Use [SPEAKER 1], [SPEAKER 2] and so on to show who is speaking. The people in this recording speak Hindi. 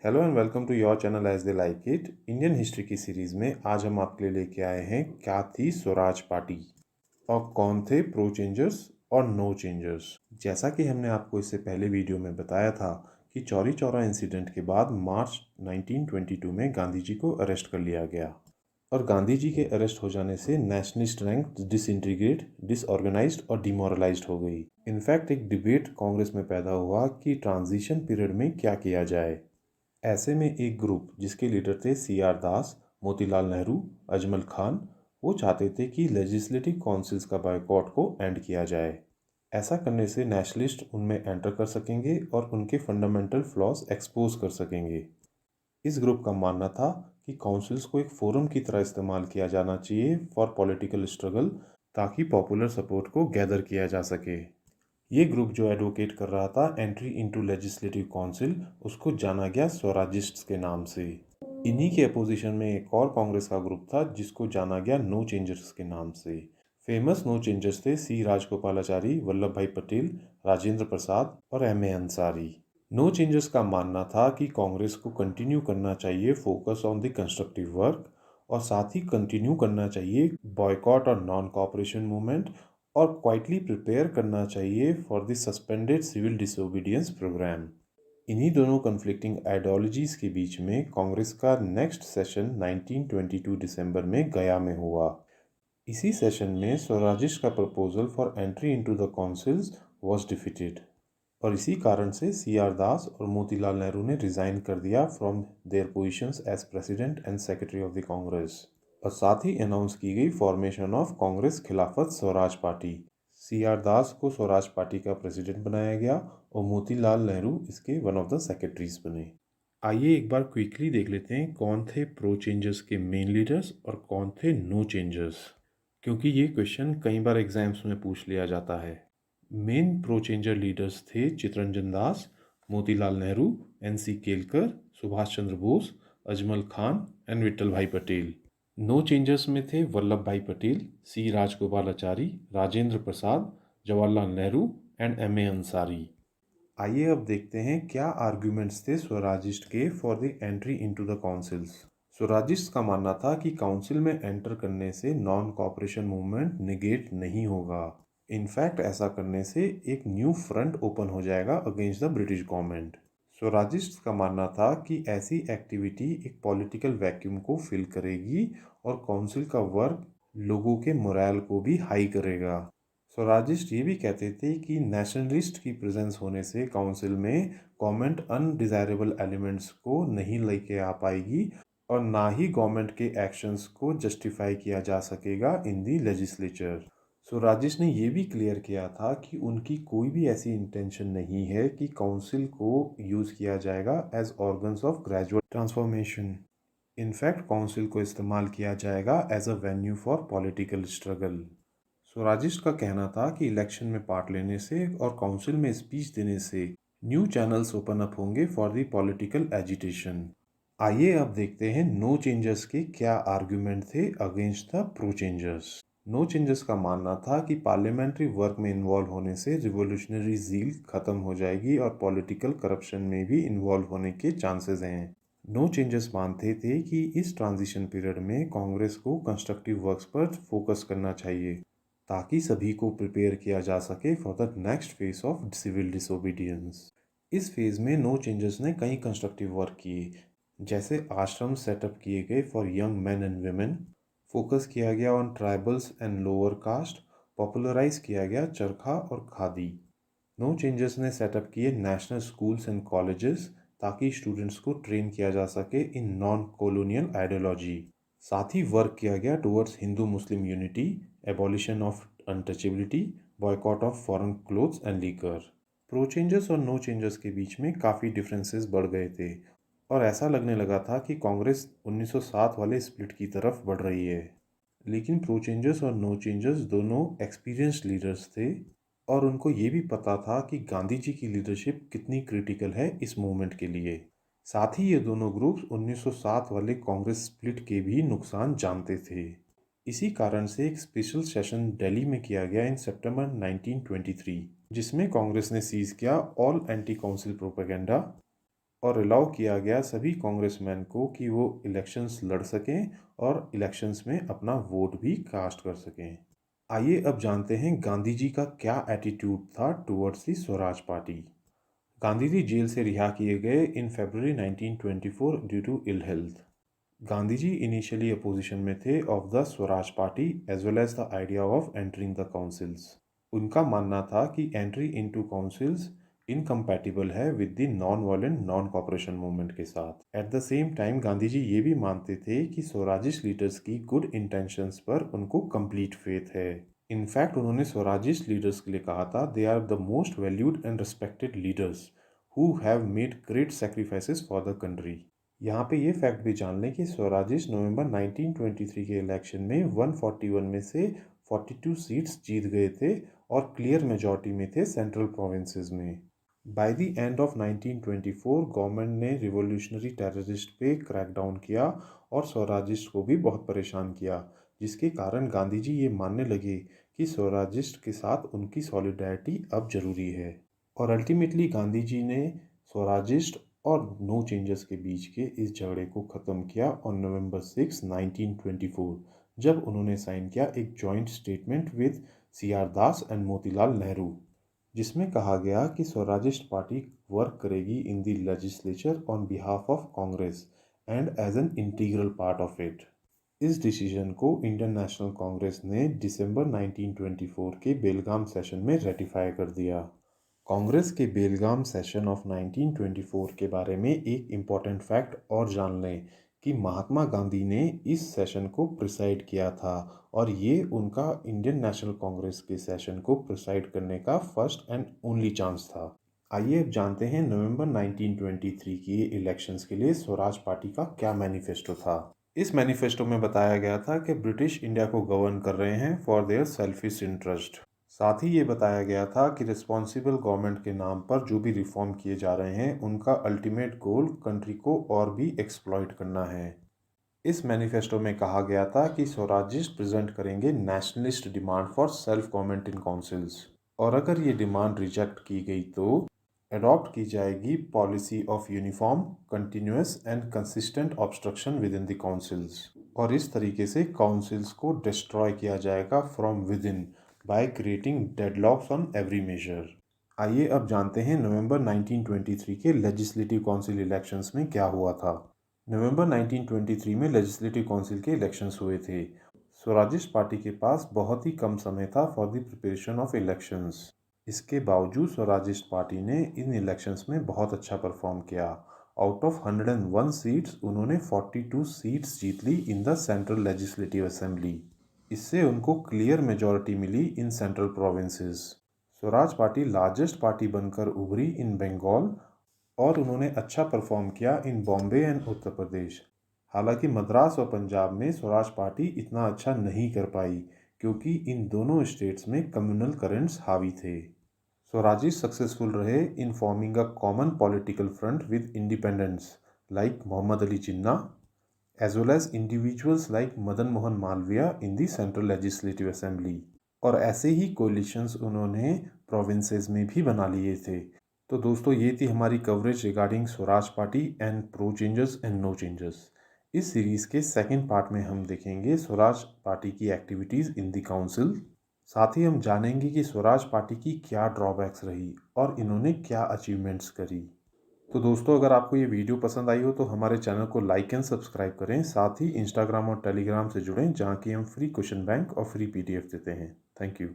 [SPEAKER 1] Hello and welcome to your channel as they like it. Indian history की सीरीज में आज हम आपके लिए लेके आए हैं क्या थी स्वराज पार्टी और कौन थे प्रो चेंजर्स और नो चेंजर्स। जैसा कि हमने आपको इससे पहले वीडियो में बताया था कि चौरी चौरा इंसिडेंट के बाद मार्च 1922 में गांधी जी को अरेस्ट कर लिया गया और गांधी जी के अरेस्ट हो जाने से नेशनलिस्ट रैंक डिसइंटीग्रेट, डिसऑर्गेनाइज्ड और डिमोरलाइज्ड हो गई। इनफैक्ट एक डिबेट कांग्रेस में पैदा हुआ कि ट्रांजिशन पीरियड में क्या किया जाए। ऐसे में एक ग्रुप जिसके लीडर थे CR दास, मोतीलाल नेहरू, अजमल खान, वो चाहते थे कि लेजिस्लेटिव काउंसिल्स का बायकॉट को एंड किया जाए। ऐसा करने से नेशनलिस्ट उनमें एंटर कर सकेंगे और उनके फंडामेंटल फ्लॉज एक्सपोज कर सकेंगे। इस ग्रुप का मानना था कि काउंसिल्स को एक फोरम की तरह इस्तेमाल किया जाना चाहिए फॉर पॉलिटिकल स्ट्रगल, ताकि पॉपुलर सपोर्ट को गैदर किया जा सके। ये ग्रुप जो एडवोकेट कर रहा था एंट्री इनटू लेजिस्लेटिव काउंसिल, उसको जाना गया स्वराजिस्ट्स के नाम से। इन्हीं के अपोजिशन में एक और कांग्रेस का ग्रुप था जिसको जाना गया नो चेंजर्स के नाम से। फेमस नो चेंजर्स थे C राजगोपालाचारी, वल्लभ भाई पटेल, राजेंद्र प्रसाद और MA अंसारी। नो चेंजर्स का मानना था कि कांग्रेस को कंटिन्यू करना चाहिए focus on the constructive work और साथ ही कंटिन्यू करना चाहिए बॉयकॉट और नॉन कॉपरेशन मूवमेंट और क्वाइटली प्रिपेयर करना चाहिए for the suspended civil disobedience programme. इन्हीं दोनों कन्फ्लिक्टिंग आइडियोलॉजीज के बीच में कांग्रेस का नेक्स्ट सेशन 1922 दिसंबर में गया में हुआ। इसी सेशन में स्वराजिस्ट का proposal for entry into the councils was defeated और इसी कारण से CR दास और मोतीलाल नेहरू ने रिजाइन कर दिया from their positions as president and secretary of the Congress और साथ ही अनाउंस की गई फॉर्मेशन ऑफ कांग्रेस खिलाफत स्वराज पार्टी। CR दास को स्वराज पार्टी का प्रेसिडेंट बनाया गया और मोतीलाल नेहरू इसके वन ऑफ द सेक्रेटरीज बने। आइए एक बार क्विकली देख लेते हैं कौन थे प्रो चेंजर्स के मेन लीडर्स और कौन थे नो चेंजर्स, क्योंकि ये क्वेश्चन कई बार एग्जाम्स में पूछ लिया जाता है। मेन प्रो चेंजर लीडर्स थे Chittaranjan Das, Motilal Nehru, NC Kelkar, Subhash Chandra Bose, Ajmal Khan and Vitthal Bhai Patel. No changers में थे Vallabh Bhai Patel, C Rajagopalachari, Rajendra Prasad, Jawaharlal Nehru and MA Ansari. आइए अब देखते हैं क्या आर्ग्यूमेंट्स थे स्वराजिस्ट के for the entry into the councils. Swarajist का मानना था कि काउंसिल में एंटर करने से नॉन कॉपरेशन मूवमेंट निगेट नहीं होगा। इनफैक्ट ऐसा करने से एक न्यू फ्रंट ओपन हो जाएगा against the British government. Swarajist का मानना था कि ऐसी एक्टिविटी एक पॉलिटिकल वैक्यूम को फिल करेगी और काउंसिल का वर्क लोगों के मोरल को भी हाई करेगा। स्वराजिस्ट ये भी कहते थे कि नेशनलिस्ट की प्रेजेंस होने से काउंसिल में गवर्नमेंट अनडिजायरेबल एलिमेंट्स को नहीं लेके आ पाएगी और ना ही गवर्नमेंट के एक्शंस को जस्टिफाई किया जा सकेगा इन दी लेजिस्लेचर। स्वराजिस्ट ने यह भी क्लियर किया था कि उनकी कोई भी ऐसी इंटेंशन नहीं है कि काउंसिल को यूज़ किया जाएगा as organs of gradual transformation. In fact council को इस्तेमाल किया जाएगा as a venue for political struggle. Swarajist का कहना था कि इलेक्शन में पार्ट लेने से और काउंसिल में स्पीच देने से न्यू चैनल्स ओपन अप होंगे फॉर द पॉलिटिकल एजिटेशन। आइए अब देखते हैं नो चेंजर्स के क्या आर्ग्यूमेंट थे against the pro changers. No changers का मानना था कि पार्लियामेंट्री वर्क में इन्वॉल्व होने से रिवोल्यूशनरी जील खत्म हो जाएगी और पॉलिटिकल करप्शन में भी इन्वॉल्व होने के चांसेस हैं। नो चेंजर्स मानते थे कि इस ट्रांजिशन पीरियड में कांग्रेस को कंस्ट्रक्टिव वर्क्स पर फोकस करना चाहिए ताकि सभी को प्रिपेयर किया जा सके for the next phase of civil disobedience. इस फेज में नो चेंजर्स ने कई कंस्ट्रक्टिव वर्क किए, जैसे आश्रम सेटअप किए गए for young man and women, focus किया गया on tribals and lower caste, popularize किया गया चरखा और खादी। नो चेंजर्स ने सेटअप किए नेशनल स्कूल्स एंड कॉलेजेस ताकि स्टूडेंट्स को ट्रेन किया जा सके इन नॉन कॉलोनियल आइडियोलॉजी। साथ ही वर्क किया गया towards Hindu Muslim unity, abolition of untouchability, boycott of foreign clothes and liquor. Pro changers और नो चेंजर्स के बीच में काफ़ी डिफरेंसेस बढ़ गए थे और ऐसा लगने लगा था कि कांग्रेस 1907 वाले स्प्लिट की तरफ बढ़ रही है। लेकिन प्रो चेंजर्स और नो चेंजर्स दोनों एक्सपीरियंस्ड लीडर्स थे और उनको ये भी पता था कि गांधी जी की लीडरशिप कितनी क्रिटिकल है इस मूवमेंट के लिए। साथ ही ये दोनों ग्रुप्स 1907 वाले कांग्रेस स्प्लिट के भी नुकसान जानते थे। इसी कारण से एक स्पेशल सेशन दिल्ली में किया गया इन सितंबर 1923, जिसमें कांग्रेस ने सीज किया ऑल एंटी काउंसिल प्रोपेगेंडा और अलाउ किया गया सभी कांग्रेसमैन को कि वो इलेक्शंस लड़ सकें और इलेक्शंस में अपना वोट भी कास्ट कर सकें। आइए अब जानते हैं गांधी जी का क्या एटीट्यूड था towards the Swaraj party. Gandhi ji jail से रिहा किए गए in February 1924 due to ill health. Gandhi ji initially opposition में थे of the Swaraj party as well as the idea of entering the councils. उनका मानना था कि एंट्री इनटू काउंसिल्स इनकम्पैटिबल है with the non violent non cooperation movement के साथ। At the same time Gandhi ji ये भी मानते थे कि स्वराजिस्ट लीडर्स की गुड इंटेंशंस पर उनको कंप्लीट फेथ है। इनफैक्ट उन्होंने स्वराजिस्ट लीडर्स के लिए कहा था they are the most valued and respected leaders who have made great sacrifices for the country. यहाँ पे ये फैक्ट भी जान लें कि स्वराजिस्ट नवंबर 1923 के इलेक्शन में 141 में से 42 सीट्स जीत गए थे और क्लियर मेजॉरिटी में थे सेंट्रल प्रोविंसेस में। By the end of 1924 government ने रिवॉल्यूशनरी टेररिस्ट पे क्रैकडाउन किया और स्वराजिस्ट को भी बहुत परेशान किया, जिसके कारण गांधी जी ये मानने लगे कि स्वराजिस्ट के साथ उनकी सॉलिडारिटी अब जरूरी है। और अल्टीमेटली गांधी जी ने स्वराजिस्ट और नो चेंजर्स के बीच के इस झगड़े को ख़त्म किया ऑन नवंबर 6, 1924, जब उन्होंने साइन किया एक joint statement with C R Das and Motilal Nehru, जिसमें कहा गया कि स्वराजिस्ट पार्टी वर्क करेगी in the legislature on behalf of Congress and as an integral part of it. इस डिसीजन को इंडियन नेशनल कांग्रेस ने दिसंबर 1924 के बेलगाम सेशन में रेटिफाई कर दिया। कांग्रेस के बेलगाम सेशन ऑफ 1924 के बारे में एक इम्पॉर्टेंट फैक्ट और जान लें कि महात्मा गांधी ने इस सेशन को प्रिसाइड किया था और ये उनका इंडियन नेशनल कांग्रेस के सेशन को प्रिसाइड करने का फर्स्ट एंड ओनली चांस था। आइए अब जानते हैं नवंबर 1923 की इलेक्शंस के लिए स्वराज पार्टी का क्या मैनिफेस्टो था। इस मैनिफेस्टो में बताया गया था कि ब्रिटिश इंडिया को गवर्न कर रहे हैं फॉर देयर सेल्फिश इंटरेस्ट। साथ ही ये बताया गया था कि रिस्पॉन्सिबल गवर्नमेंट के नाम पर जो भी रिफॉर्म किए जा रहे हैं उनका अल्टीमेट गोल कंट्री को और भी एक्सप्लॉइट करना है। इस मैनिफेस्टो में कहा गया था कि स्वराजिस्ट प्रेजेंट करेंगे nationalist demand for self government in councils, और अगर ये डिमांड रिजेक्ट की गई तो अडॉप्ट की जाएगी policy of uniform continuous and consistent obstruction within the councils, और इस तरीके से काउंसिल्स को डिस्ट्रॉय किया जाएगा from within by creating deadlocks on every measure. आइए अब जानते हैं नवंबर 1923 के लेजिस्लेटिव काउंसिल इलेक्शंस में क्या हुआ था। नवंबर 1923 में लेजिस्लेटिव काउंसिल के इलेक्शंस हुए थे। स्वराजिस्ट पार्टी के पास बहुत ही कम समय था for the preparation of elections. इसके बावजूद स्वराजिस्ट पार्टी ने इन इलेक्शंस में बहुत अच्छा परफॉर्म किया। आउट ऑफ 101 सीट्स उन्होंने 42 सीट्स जीत ली in the central legislative assembly. इससे उनको क्लियर मेजॉरिटी मिली in central provinces. Swaraj party largest party बनकर उभरी इन बंगाल और उन्होंने अच्छा परफॉर्म किया इन बॉम्बे एंड उत्तर प्रदेश। हालांकि मद्रास और पंजाब में स्वराज पार्टी इतना अच्छा नहीं कर पाई क्योंकि इन दोनों स्टेट्स में कम्युनल करंट्स हावी थे। स्वराजिस्ट सक्सेसफुल रहे in forming a common political front with independents like Mohammad Ali Jinnah as well as individuals like Madan Mohan Malaviya in the Central Legislative Assembly, और ऐसे ही कोलिशंस उन्होंने प्रोविंसेस में भी बना लिए थे। तो दोस्तों ये थी हमारी coverage regarding Swaraj party and pro changers and no changers. इस सीरीज़ के सेकंड पार्ट में हम देखेंगे स्वराज पार्टी की एक्टिविटीज़ इन द काउंसिल। साथ ही हम जानेंगे कि स्वराज पार्टी की क्या ड्रॉबैक्स रही और इन्होंने क्या अचीवमेंट्स करी। तो दोस्तों अगर आपको ये वीडियो पसंद आई हो तो हमारे चैनल को लाइक एंड सब्सक्राइब करें। साथ ही इंस्टाग्राम और टेलीग्राम से जुड़ें जहाँ की हम फ्री क्वेश्चन बैंक और फ्री पीडीएफ देते हैं। Thank you.